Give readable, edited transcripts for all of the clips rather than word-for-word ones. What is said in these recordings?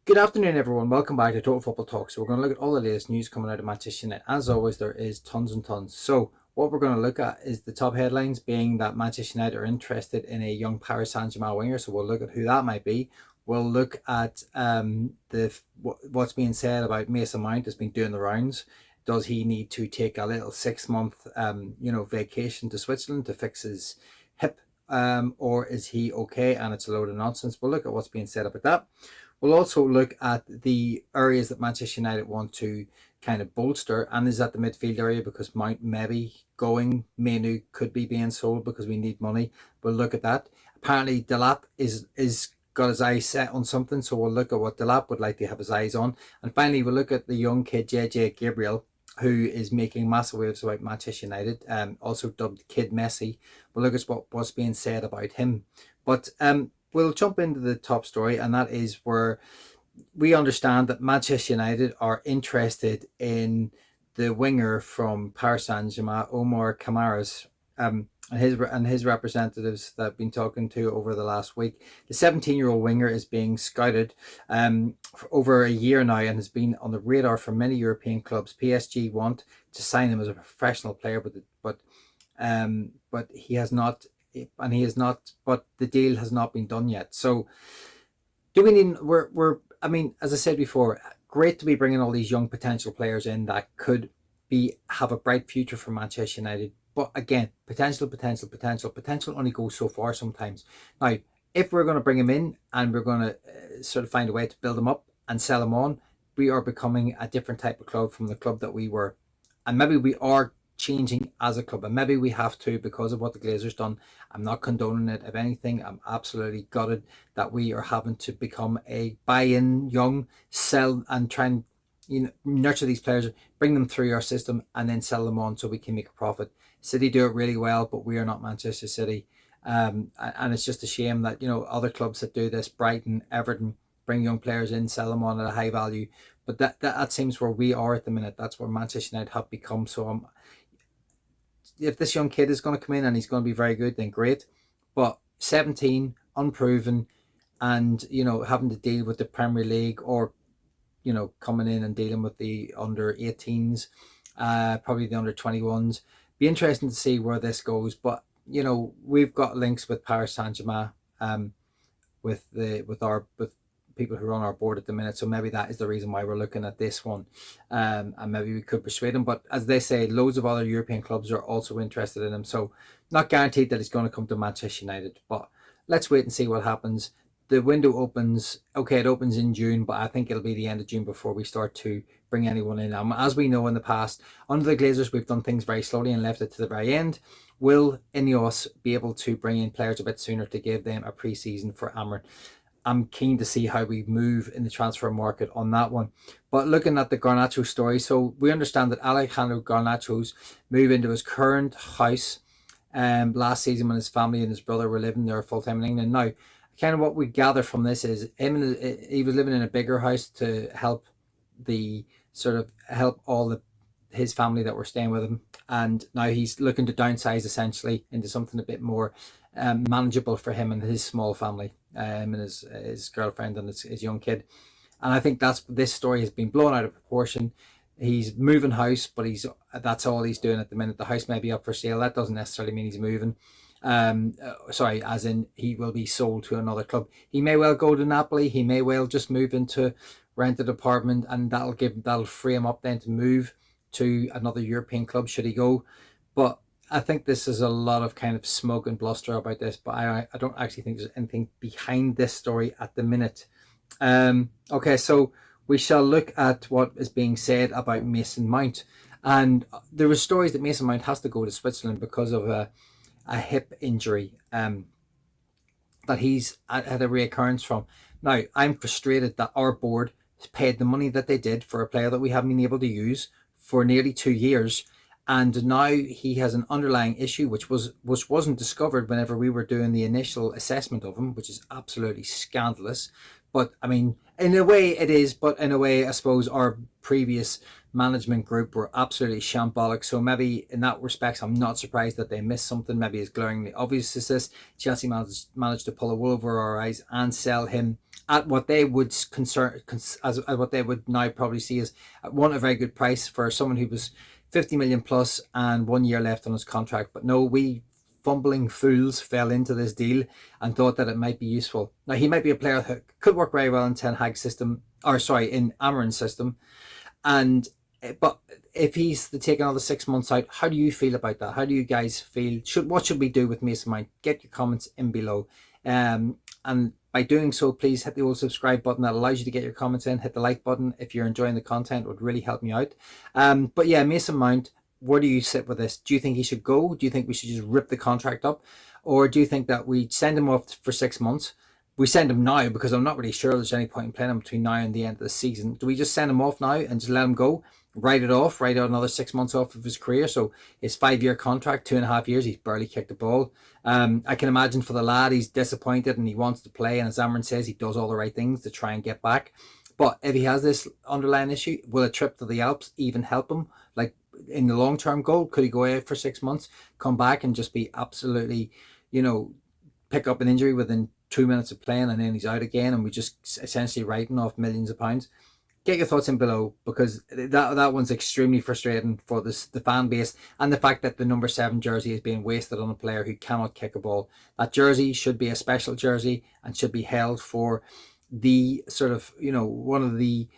Good afternoon, everyone. Welcome back to Total Football Talk. So we're going to look at all the latest news coming out of Manchester United. As always, there is tons and tons. So what we're going to look at is the top headlines, being that Manchester United are interested in a young Paris Saint-Germain winger. So we'll look at who that might be. We'll look at what's being said about Mason Mount has been doing the rounds. Does he need to take a little 6-month vacation to Switzerland to fix his hip, or is he okay? And it's a load of nonsense. We'll look at what's being said about that. We'll also look at the areas that Manchester United want to kind of bolster, and is at the midfield area because Mount maybe going, Menu could be being sold because we need money. We'll look at that. Apparently, Delap is got his eyes set on something, so we'll look at what Delap would like to have his eyes on. And finally, we'll look at the young kid JJ Gabriel, who is making massive waves about Manchester United, also dubbed Kid Messi. We'll look at what's being said about him. But we'll jump into the top story, and that is where we understand that Manchester United are interested in the winger from Paris Saint-Germain, Oumar Camara's, and his representatives that I've been talking to over the last week. The 17-year-old winger is being scouted for over a year now and has been on the radar for many European clubs. PSG want to sign him as a professional player, but he has not. And he is not, but the deal has not been done yet. So, do we need? I mean, as I said before, great to be bringing all these young potential players in that could have a bright future for Manchester United. But again, potential only goes so far sometimes. Now, if we're going to bring him in and we're going to sort of find a way to build him up and sell him on, we are becoming a different type of club from the club that we were, and maybe we are changing as a club, and maybe we have to because of what the Glazers done. I'm not condoning it. If anything, I'm absolutely gutted that we are having to become a buy-in, young, sell, and try and nurture these players, bring them through our system, and then sell them on so we can make a profit. City do it really well, but we are not Manchester City, and it's just a shame that other clubs that do this, Brighton, Everton, bring young players in, sell them on at a high value. But that seems where we are at the minute. That's where Manchester United have become. So if this young kid is going to come in and he's going to be very good, then great. But 17, unproven, and having to deal with the Premier League, or coming in and dealing with the under 18s, probably the under 21s. Be interesting to see where this goes. But we've got links with Paris Saint-Germain, with people who are on our board at the minute. So maybe that is the reason why we're looking at this one. And maybe we could persuade him. But as they say, loads of other European clubs are also interested in him. So not guaranteed that he's going to come to Manchester United. But let's wait and see what happens. The window opens, it opens in June, but I think it'll be the end of June before we start to bring anyone in. As we know in the past, under the Glazers, we've done things very slowly and left it to the very end. Will Ineos be able to bring in players a bit sooner to give them a pre-season for Amran? I'm keen to see how we move in the transfer market on that one. But looking at the Garnacho story, so we understand that Alejandro Garnacho's move into his current house last season when his family and his brother were living there full-time in England. Now, kind of what we gather from this is he was living in a bigger house to help his family that were staying with him, and now he's looking to downsize essentially into something a bit more manageable for him and his small family, and his girlfriend and his young kid. And I think this story has been blown out of proportion. He's moving house, but that's all he's doing at the minute. The house may be up for sale. That doesn't necessarily mean he's moving. As in he will be sold to another club. He may well go to Napoli. He may well just move into rented apartment, and that'll free him up then to move to another European club should he go. But I think this is a lot of kind of smoke and bluster about this, but I don't actually think there's anything behind this story at the minute. So we shall look at what is being said about Mason Mount. And there were stories that Mason Mount has to go to Switzerland because of a hip injury that he's had a reoccurrence from. Now, I'm frustrated that our board paid the money that they did for a player that we haven't been able to use for nearly 2 years. And now he has an underlying issue which wasn't discovered whenever we were doing the initial assessment of him, which is absolutely scandalous. But I mean, in a way it is, but in a way I suppose our previous management group were absolutely shambolic. So maybe in that respect, I'm not surprised that they missed something. Maybe as glaringly obvious as this, Chelsea managed to pull a wool over our eyes and sell him at what they would as what they would now probably see as one, a very good price for someone who was 50 million plus and 1 year left on his contract. But no, we fumbling fools fell into this deal and thought that it might be useful. Now, he might be a player that could work very well in Ten Hag's system, or sorry, in Amorim's system. And but if he's to take another 6 months out, how do you feel about that? How do you guys feel? What should we do with Mason Mount? Get your comments in below. And by doing so, please hit the old subscribe button that allows you to get your comments in. Hit the like button if you're enjoying the content. It would really help me out. But yeah, Mason Mount, where do you sit with this? Do you think he should go? Do you think we should just rip the contract up? Or do you think that we send him off for 6 months? We send him now because I'm not really sure there's any point in playing him between now and the end of the season. Do we just send him off now and just let him go? Write out another 6 months off of his career. So his 5-year contract, 2.5 years, he's barely kicked the ball. I can imagine for the lad, he's disappointed and he wants to play. And as Amorim says, he does all the right things to try and get back. But if he has this underlying issue, will a trip to the Alps even help him? Like in the long-term goal, could he go away for 6 months, come back and just be absolutely, pick up an injury within 2 minutes of playing and then he's out again and we just essentially writing off millions of pounds? Get your thoughts in below, because that one's extremely frustrating for the fan base, and the fact that the number 7 jersey is being wasted on a player who cannot kick a ball. That jersey should be a special jersey and should be held for the sort of, one of the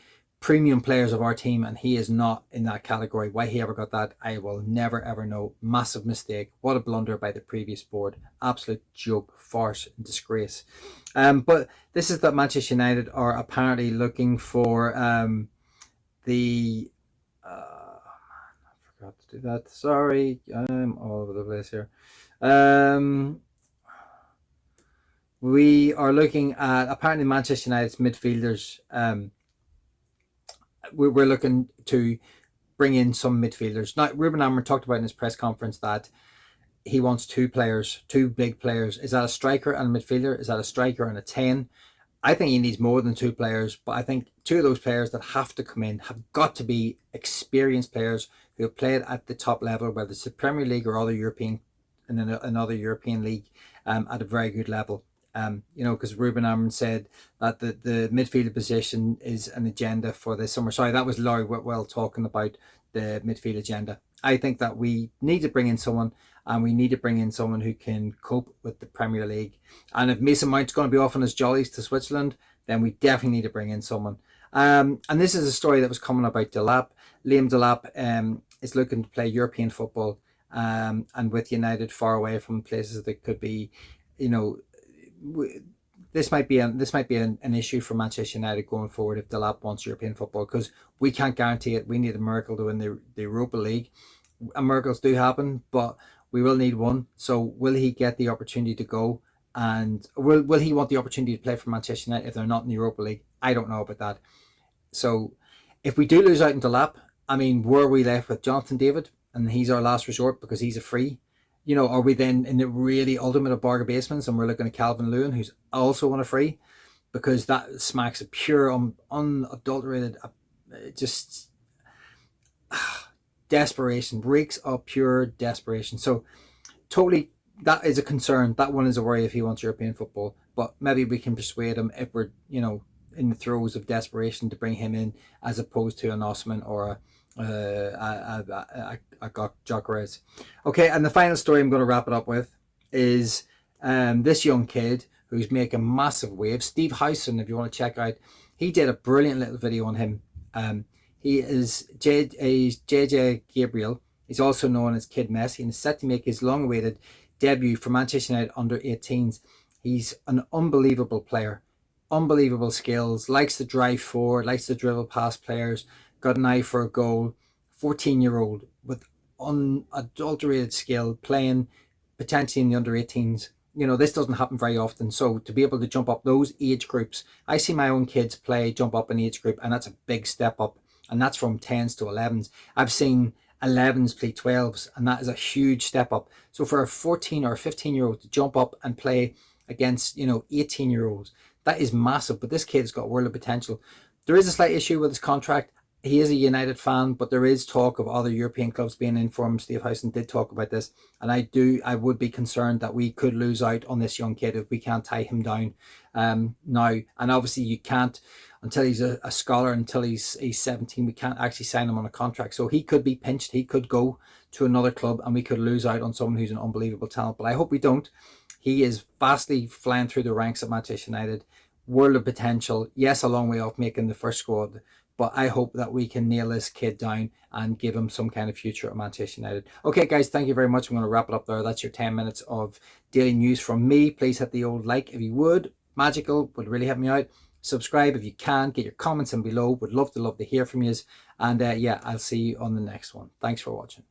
premium players of our team, and he is not in that category. Why he ever got that, I will never ever know. Massive mistake. What a blunder by the previous board. Absolute joke, farce and disgrace. But this is that Manchester United are apparently looking for the I forgot to do that, sorry, I'm all over the place here. We are looking at apparently Manchester United's midfielders. We're looking to bring in some midfielders. Now, Ruben Amorim talked about in his press conference that he wants 2 players, 2 big players. Is that a striker and a midfielder? Is that a striker and a 10? I think he needs more than 2 players, but I think 2 of those players that have to come in have got to be experienced players who have played at the top level, whether it's the Premier League or another European league, at a very good level. Because Ruben Amorim said that the midfielder position is an agenda for this summer. Sorry, that was Laurie Whitwell talking about the midfield agenda. I think that we need to bring in someone, and we need to bring in someone who can cope with the Premier League. And if Mason Mount's going to be off on his jollies to Switzerland, then we definitely need to bring in someone. And this is a story that was coming about Delap. Liam Delap is looking to play European football, and with United far away from places that could be, this might be an issue for Manchester United going forward if Delap wants European football, because we can't guarantee it. We need a miracle to win the Europa League. And miracles do happen, but we will need one. So will he get the opportunity to go, and will he want the opportunity to play for Manchester United if they're not in the Europa League? I don't know about that. So if we do lose out in Delap, where are we left with Jonathan David? And he's our last resort because he's a free. Are we then in the really ultimate of bargain basements and we're looking at Calvin Lewin, who's also on a free? Because that smacks of pure, unadulterated, just desperation, reeks of pure desperation. So totally, that is a concern. That one is a worry if he wants European football. But maybe we can persuade him if we're, in the throes of desperation, to bring him in as opposed to an Osman or a Gyökeres. Okay, and the final story I'm going to wrap it up with is this young kid who's making massive waves. Steve Howson, if you want to check out, he did a brilliant little video on him. He is JJ Gabriel. He's also known as Kid Messi, and is set to make his long-awaited debut for Manchester United under-18s. He's an unbelievable player, unbelievable skills, likes to drive forward, likes to dribble past players, got an eye for a goal. 14-year-old with unadulterated skill, playing potentially in the under-18s. This doesn't happen very often. So to be able to jump up those age groups, I see my own kids jump up an age group, and that's a big step up. And that's from 10s to 11s. I've seen 11s play 12s, and that is a huge step up. So for a 14 or 15-year-old to jump up and play against, 18-year-olds, that is massive. But this kid's got a world of potential. There is a slight issue with his contract. he is a United fan, but there is talk of other European clubs being in for him. Steve Howson did talk about this, and I would be concerned that we could lose out on this young kid if we can't tie him down now. And obviously, you can't until he's a scholar, until he's 17. We can't actually sign him on a contract, so he could be pinched. He could go to another club, and we could lose out on someone who's an unbelievable talent. But I hope we don't. He is vastly flying through the ranks at Manchester United. World of potential. Yes, a long way off making the first squad, but I hope that we can nail this kid down and give him some kind of future at Manchester United. Okay, guys, thank you very much. I'm going to wrap it up there. That's your 10 minutes of daily news from me. Please hit the old like if you would. Magical, would really help me out. Subscribe if you can. Get your comments in below. Would love to hear from you. And yeah, I'll see you on the next one. Thanks for watching.